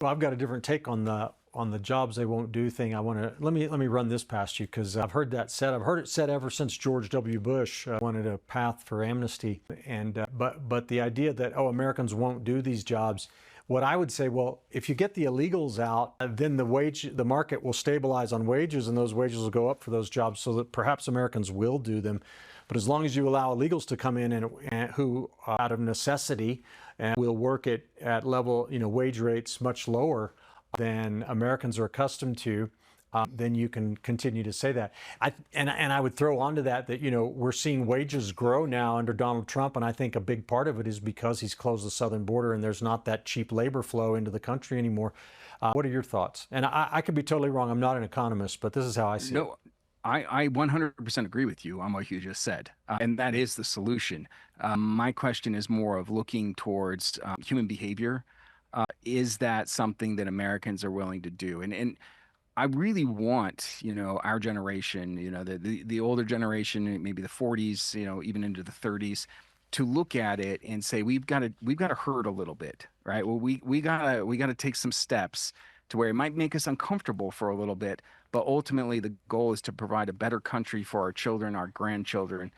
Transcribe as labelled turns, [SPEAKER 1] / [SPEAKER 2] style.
[SPEAKER 1] Well, I've got a different take on the jobs they won't do thing. I want to let me run this past you because I've heard that said. I've heard it said ever since George W. Bush wanted a path for amnesty, and but the idea that Americans won't do these jobs. What I would say, well, if you get the illegals out, then the market will stabilize on wages, and those wages will go up for those jobs, so that perhaps Americans will do them. But as long as you allow illegals to come in and who, out of necessity, and will work at level, wage rates much lower than Americans are accustomed to, then you can continue to say that. And I would throw onto that we're seeing wages grow now under Donald Trump, and I think a big part of it is because he's closed the southern border and there's not that cheap labor flow into the country anymore. What are your thoughts? And I could be totally wrong. I'm not an economist, but this is how I see it.
[SPEAKER 2] No, I 100% agree with you on what you just said, and that is the solution. My question is more of looking towards human behavior. Is that something that Americans are willing to do? And I really want, our generation, the older generation, maybe the 40s, even into the 30s, to look at it and say we've got to hurt a little bit, right? Well, we gotta take some steps to where it might make us uncomfortable for a little bit, but ultimately the goal is to provide a better country for our children, our grandchildren,